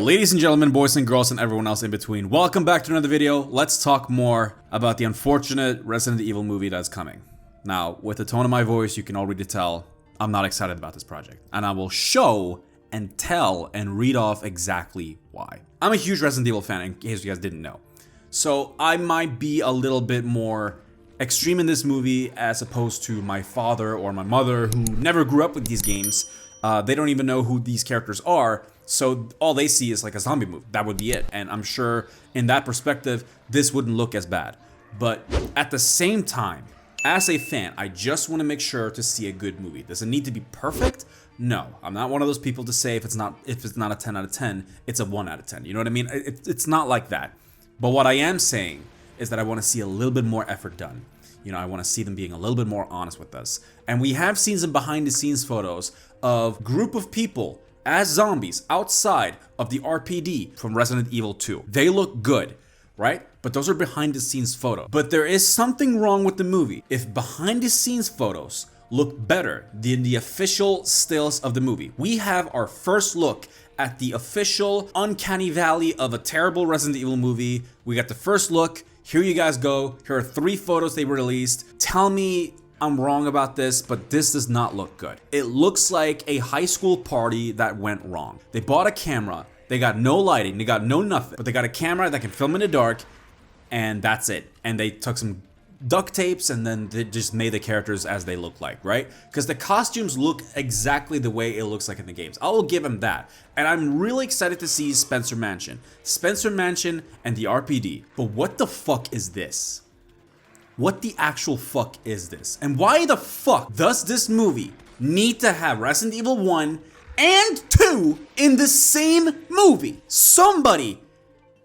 ladies and gentlemen, boys and girls, and everyone else in between, welcome back to another video. Let's talk more about the unfortunate Resident Evil movie that's coming. Now, with the tone of my voice, you can already tell I'm not excited about this project. And I will show and tell and read off exactly why. I'm a huge Resident Evil fan, in case you guys didn't know. So I might be a little bit more extreme in this movie as opposed to my father or my mother who never grew up with these games. They don't even know who these characters are. So all they see is like a zombie movie. That would be it. And I'm sure in that perspective, this wouldn't look as bad. But at the same time, as a fan, I just want to make sure to see a good movie. Does it need to be perfect? No. I'm not one of those people to say if it's not a 10 out of 10, it's a 1 out of 10. You know what I mean? It's not like that. But what I am saying is that I want to see a little bit more effort done. You know, I want to see them being a little bit more honest with us. And we have seen some behind the scenes photos of a group of people as zombies outside of the RPD from Resident Evil 2. They look good, right? But those are behind the scenes photos. But there is something wrong with the movie if behind the scenes photos look better than the official stills of the movie. We have our first look at the official uncanny valley of a terrible Resident Evil movie. We got the first look. Here you guys go. Here are 3 photos they released. Tell me I'm wrong about this, but this does not look good. It looks like a high school party that went wrong. They bought a camera, they got no lighting, they got no nothing, but they got a camera that can film in the dark, and that's it. And they took some duct tapes and then they just made the characters as they look like, right? Because the costumes look exactly the way it looks like in the games. I will give them that. And I'm really excited to see Spencer Mansion. Spencer Mansion and the RPD. But what the fuck is this? What the actual fuck is this? And why the fuck does this movie need to have Resident Evil 1 and 2 in the same movie? Somebody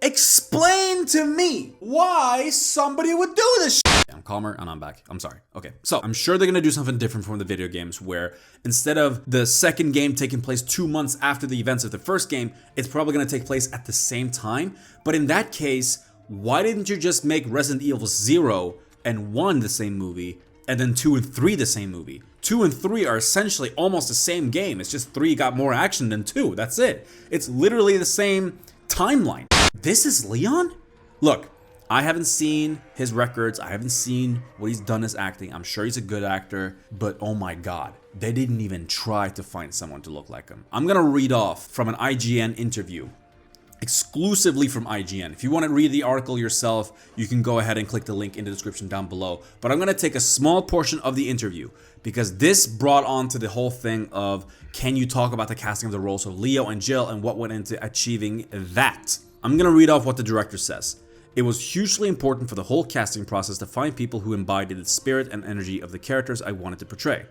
explain to me why somebody would do this shit. I'm calmer and I'm back. I'm sorry. Okay, so I'm sure they're gonna do something different from the video games where instead of the second game taking place 2 months after the events of the first game, it's probably gonna take place at the same time. But in that case, why didn't you just make Resident Evil 0 and 1 the same movie, and then 2 and 3 the same movie? 2 and 3 are essentially almost the same game. It's just 3 got more action than 2. That's it. It's literally the same timeline. This is Leon? Look, I haven't seen his records. I haven't seen what he's done as acting. I'm sure he's a good actor, but oh my god, they didn't even try to find someone to look like him. I'm gonna read off from an IGN interview. Exclusively from IGN. If you want to read the article yourself, you can go ahead and click the link in the description down below. But I'm going to take a small portion of the interview because this brought on to the whole thing of can you talk about the casting of the roles of Leo and Jill and what went into achieving that. I'm going to read off what the director says. It was hugely important for the whole casting process to find people who embodied the spirit and energy of the characters I wanted to portray.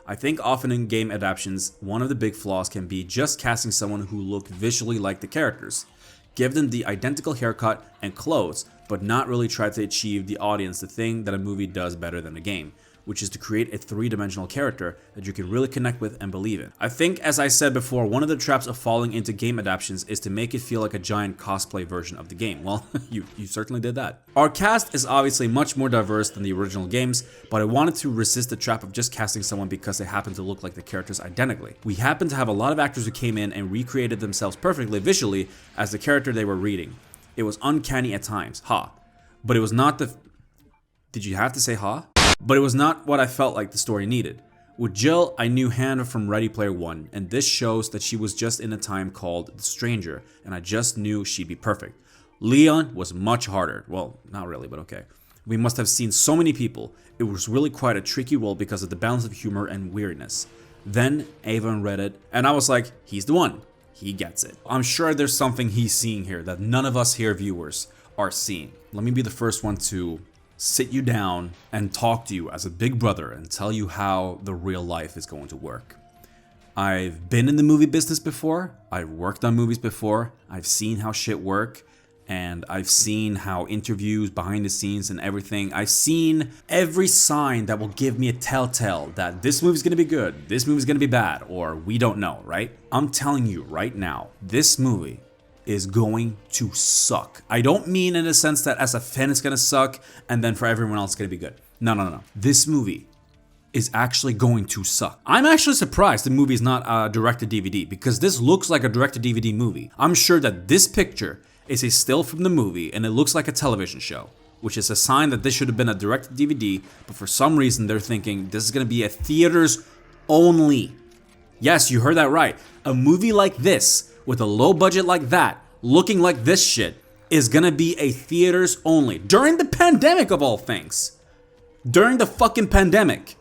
I think often in game adaptations, one of the big flaws can be just casting someone who looked visually like the characters. Give them the identical haircut and clothes, but not really try to achieve the audience the thing that a movie does better than a game, which is to create a 3-dimensional character that you can really connect with and believe in. I think, as I said before, one of the traps of falling into game adaptations is to make it feel like a giant cosplay version of the game. Well, you certainly did that. Our cast is obviously much more diverse than the original games, but I wanted to resist the trap of just casting someone because they happen to look like the characters identically. We happen to have a lot of actors who came in and recreated themselves perfectly visually as the character they were reading. It was uncanny at times, but it was not the... Did you have to say But it was not what I felt like the story needed. With Jill, I knew Hannah from Ready Player One, and this shows that she was just in a time called The Stranger, and I just knew she'd be perfect. Leon was much harder. Well, not really, but okay. We must have seen so many people. It was really quite a tricky role because of the balance of humor and weirdness. Then Avon read it, and I was like, he's the one. He gets it. I'm sure there's something he's seeing here that none of us here viewers are seeing. Let me be the first one to sit you down and talk to you as a big brother and tell you how the real life is going to work. I've been in the movie business before. I've worked on movies before. I've seen how shit work, and I've seen how interviews behind the scenes and everything. I've seen every sign that will give me a telltale that this movie's gonna be good, this movie's gonna be bad, or we don't know, right? I'm telling you right now, this movie is going to suck. I don't mean in a sense that as a fan it's gonna suck and then for everyone else it's gonna be good. No. This movie is actually going to suck. I'm actually surprised the movie is not a direct-to-DVD because this looks like a direct-to-DVD movie. I'm sure that this picture is a still from the movie and it looks like a television show, which is a sign that this should have been a direct-to-DVD, but for some reason they're thinking this is going to be a theaters only. Yes, you heard that right. A movie like this, with a low budget like that, looking like this shit, is going to be a theaters only. During the pandemic of all things. During the fucking pandemic.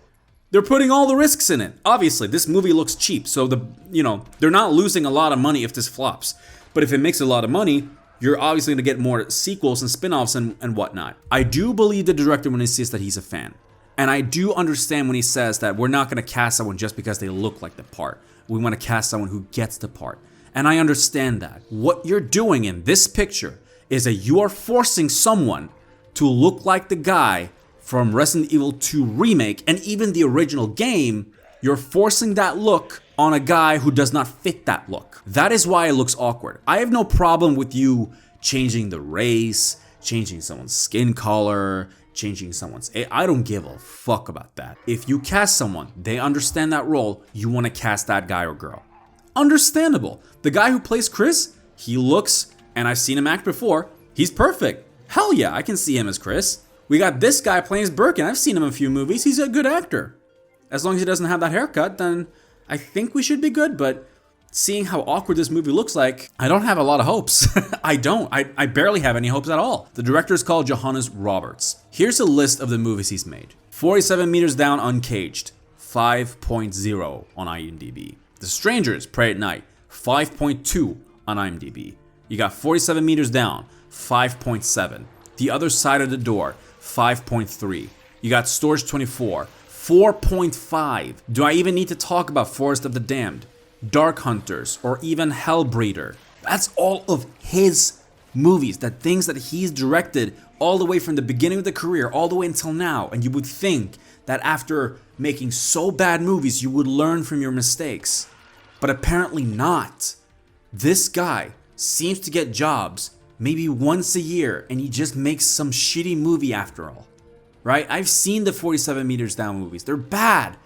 They're putting all the risks in it. Obviously, this movie looks cheap, so they're not losing a lot of money if this flops. But if it makes a lot of money, you're obviously going to get more sequels and spin-offs and whatnot. I do believe the director when he says that he's a fan. And I do understand when he says that we're not going to cast someone just because they look like the part. We want to cast someone who gets the part. And I understand that. What you're doing in this picture is that you are forcing someone to look like the guy from Resident Evil 2 Remake and even the original game. You're forcing that look on a guy who does not fit that look. That is why it looks awkward. I have no problem with you changing the race, changing someone's skin color, changing someone's age. I don't give a fuck about that. If you cast someone, they understand that role, you want to cast that guy or girl. Understandable. The guy who plays Chris, he looks, and I've seen him act before, he's perfect. Hell yeah, I can see him as Chris. We got this guy playing as Birkin. I've seen him in a few movies. He's a good actor. As long as he doesn't have that haircut, then I think we should be good. But seeing how awkward this movie looks like, I don't have a lot of hopes. I don't. I barely have any hopes at all. The director is called Johannes Roberts. Here's a list of the movies he's made. 47 Meters Down Uncaged, 5.0 on IMDb. The Strangers, Pray at Night, 5.2 on IMDb. You got 47 Meters Down, 5.7. The Other Side of the Door, 5.3. You got Storage 24, 4.5. Do I even need to talk about Forest of the Damned, Dark Hunters, or even Hellbreeder? That's all of his movies, the things that he's directed all the way from the beginning of the career, all the way until now. And you would think that after making so bad movies, you would learn from your mistakes. But apparently not. This guy seems to get jobs maybe once a year, and he just makes some shitty movie after all, right? I've seen the 47 Meters Down movies. They're bad.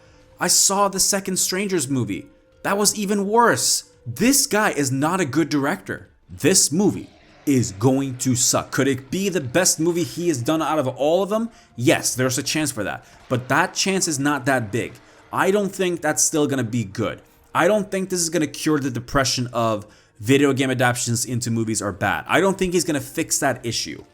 I saw the second Strangers movie. That was even worse. This guy is not a good director. This movie is going to suck. Could it be the best movie he has done out of all of them? Yes, there's a chance for that. But that chance is not that big. I don't think that's still going to be good. I don't think this is going to cure the depression of video game adaptations into movies are bad. I don't think he's going to fix that issue.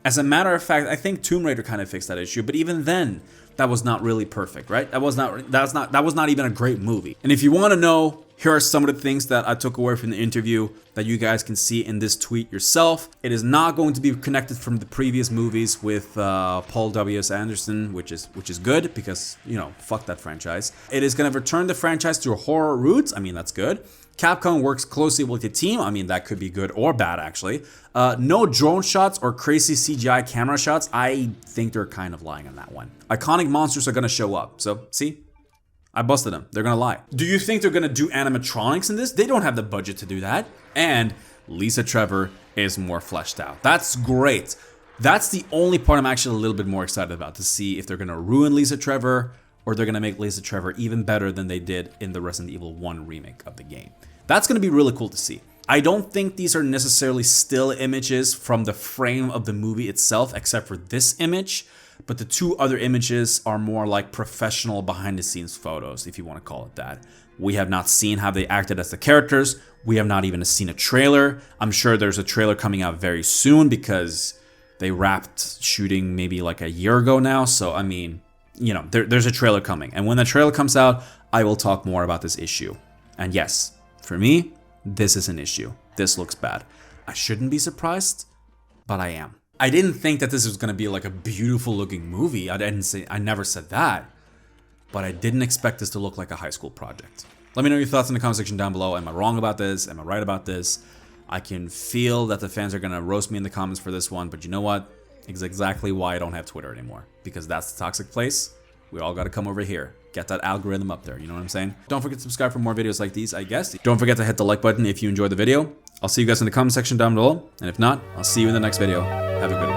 As a matter of fact, I think Tomb Raider kind of fixed that issue, but even then, that was not really perfect, right? That was not even a great movie. And if you want to know, here are some of the things that I took away from the interview that you guys can see in this tweet yourself. It is not going to be connected from the previous movies with Paul W.S. Anderson, which is good because, fuck that franchise. It is going to return the franchise to horror roots. I mean, that's good. Capcom works closely with the team. I mean, that could be good or bad, actually. No drone shots or crazy CGI camera shots. I think they're kind of lying on that one. Iconic monsters are going to show up. So, see? I busted them. They're going to lie. Do you think they're going to do animatronics in this? They don't have the budget to do that. And Lisa Trevor is more fleshed out. That's great. That's the only part I'm actually a little bit more excited about, to see if they're going to ruin Lisa Trevor or they're going to make Lisa Trevor even better than they did in the Resident Evil 1 remake of the game. That's going to be really cool to see. I don't think these are necessarily still images from the frame of the movie itself, except for this image, but the two other images are more like professional behind-the-scenes photos, if you want to call it that. We have not seen how they acted as the characters. We have not even seen a trailer. I'm sure there's a trailer coming out very soon because they wrapped shooting maybe like a year ago now. So, I mean, there's a trailer coming. And when the trailer comes out, I will talk more about this issue. And yes, for me, this is an issue. This looks bad. I shouldn't be surprised, but I am. I didn't think that this was going to be like a beautiful looking movie. I never said that. But I didn't expect this to look like a high school project. Let me know your thoughts in the comment section down below. Am I wrong about this? Am I right about this? I can feel that the fans are going to roast me in the comments for this one, but you know what? It's exactly why I don't have Twitter anymore. Because that's the toxic place. We all got to come over here. Get that algorithm up there, you know what I'm saying? Don't forget to subscribe for more videos like these, I guess. Don't forget to hit the like button if you enjoyed the video. I'll see you guys in the comment section down below. And if not, I'll see you in the next video. Have a good one.